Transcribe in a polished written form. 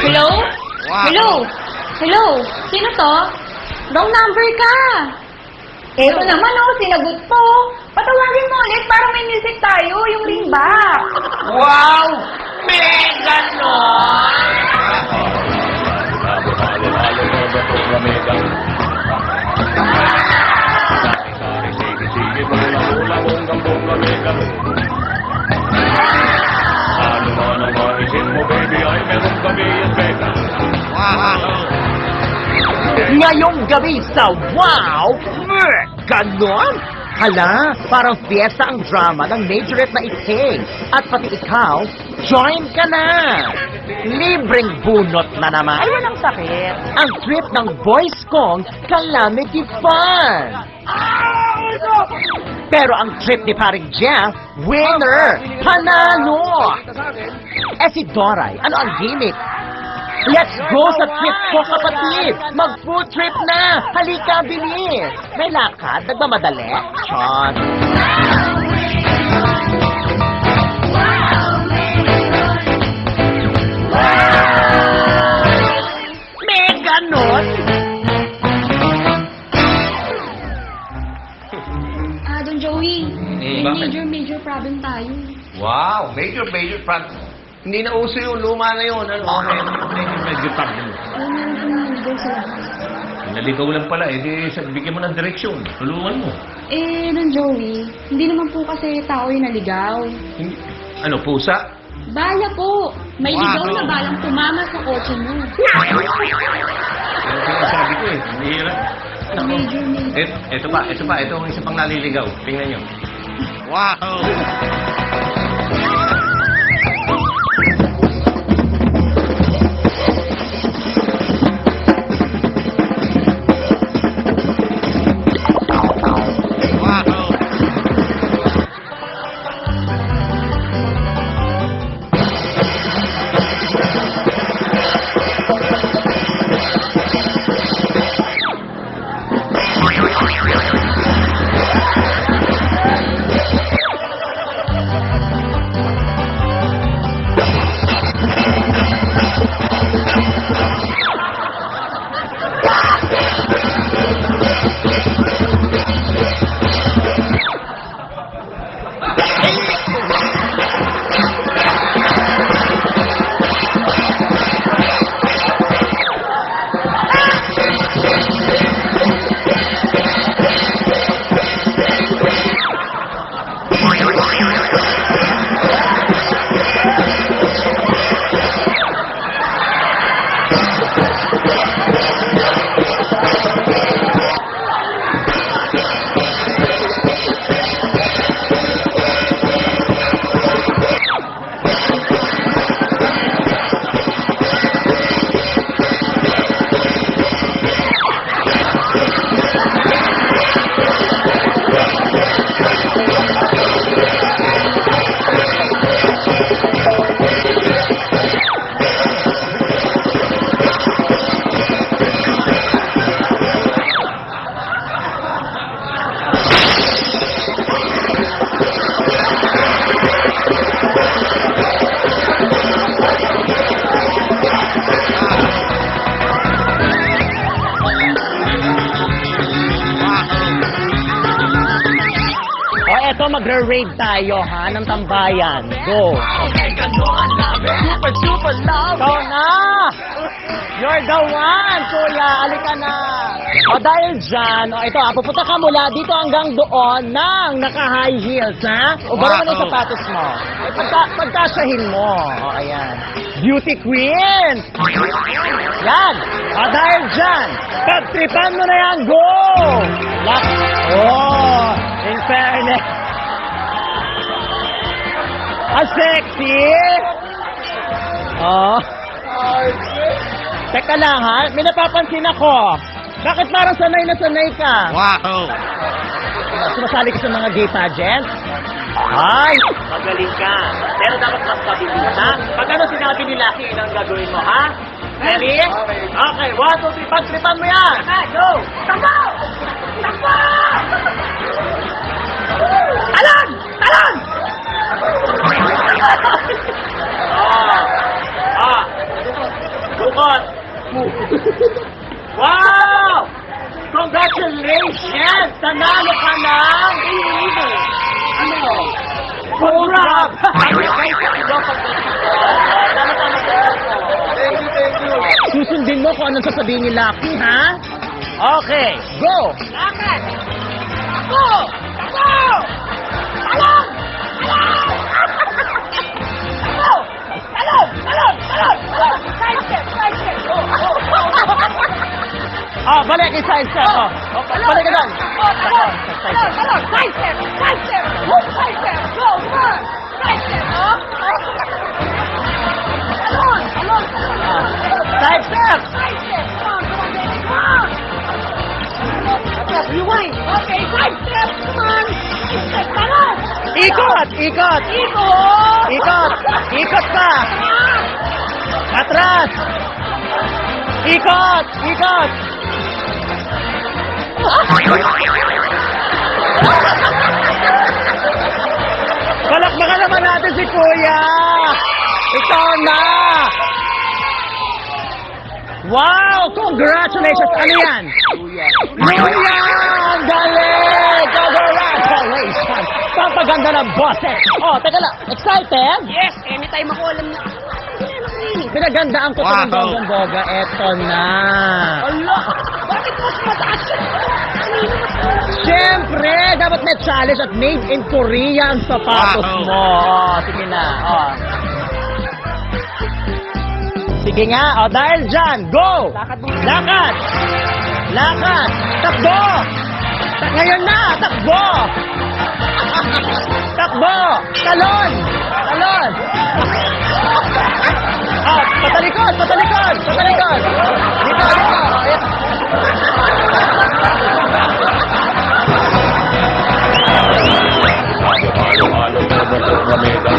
Hello? Hello? Hello? Sino to? Wrong number ka. Eto naman oh, sinagot po. Patawagin mo ulit para may music tayo, yung ring back. Wow! Mega nun! Ngayong gabi sa Wow! Ganon? Hala, parang fiesta ang drama ng majorette na iting. At pati ikaw, join ka na! Libreng bunot na naman. Ay, walang sakit. Ang trip ng Boys Kong Calamity Fun! Pero ang trip ni paring Jeff, winner! Panalo! Eh si Doray, ano ang gimmick? Let's go sa trip ko, kapatid! Mag-food trip na! Halika, bilis! May lakad, nagmamadali? Sean. May ganon? Don Joey, may bakit? major problem tayo. Wow! Major front. Hindi na uso yung luma na yun. Ano? Medyo problem. Ano meron po naligaw sa labas? Naligaw lang pala. Eh, bigyan mo ng direksyon. Tulungan mo. Don Joey, hindi naman po kasi tao yung naligaw. Hindi. Ano, pusa? Bala po. May ligaw na balang tumama sa kotse mo. Ano sinasabi ko eh. Mahirap. Major. Ito pa. Ito ang isa pang naliligaw. Tingnan nyo. Wow! Eto, magre-raid tayo, ha, ng tambayan. Go! Super love! Ikaw na! You're the one, kuya! Alika na! O dahil dyan, ito pupunta ka mula dito hanggang doon ng naka-high heels, ha? O baro mo na yung sapatos mo. Pagkasahin mo. O, ayan. Beauty queen! Yan! O dahil dyan, pagtripan mo na yan, go! Oh! In fairness. Sexy! Oh. Teka lang, ha? May napapansin ako. Bakit parang sanay na sanay ka? Wow! Sumasali ka sa mga gay pageant? Ay! Magaling ka. Pero dapat mas mabilis, ha? Pag ano sinabi ni Lucky, yun ang gagawin mo, ha? Ready? Okay, 1, 2, 3, pagtripan mo yan! Go! Takbo! Takbo! Talon! Talon! Bukot. Wow! Congratulations! Nanalo ka ng... Ano? Congrats! Thank you. Susundin mo kung anong sasabihin ni Lucky, ha? Okay, go! Lakad! Go! Go! Talon! Talon! Go! Talon! Talon! Talon! Go! Side step! Side step! Go! Go! Go! Oh, balik yung side step. Oh, balik ka doon. Go! Talon! Talon! Talon! Side step! Side step! Go! Side step! Go! Turn! Side step! Oh! Talon! Talon! Talon! Side step. Side step! Come on! Come on, baby! Come on! You win! Okay, side step! Come on! Side step! Talon! Ikot, ikot. Ikot! Ikot. Ikot pa. Atras. Ikot, ikot. Palakpakan naman natin si Kuya. Ikaw na. Wow, congratulations. Ano yan? Luya. Ang galing. Congratulations. Pampaganda ng boses. Oh, teka lang. Excited? Yes! Anytime ako alam na. Pinagandaan ko ito ng Wow. Dongdong-Boga. Eto na. Ala! Bakit mas mataas ka? Siyempre, dapat may challenge at made in Korea ang sapatos Wow. mo. Oh, sige na. Oh. Sige nga. Oh, dahil dyan, go! Lakad mo. Lakad! Lakad! Takbo! Ngayon na! Takbo! Takbo! Talon! Talon! Ah, patalikod! Patalikod! Patalikod! Dito! Dito! Halo-halo, bobo, rameda.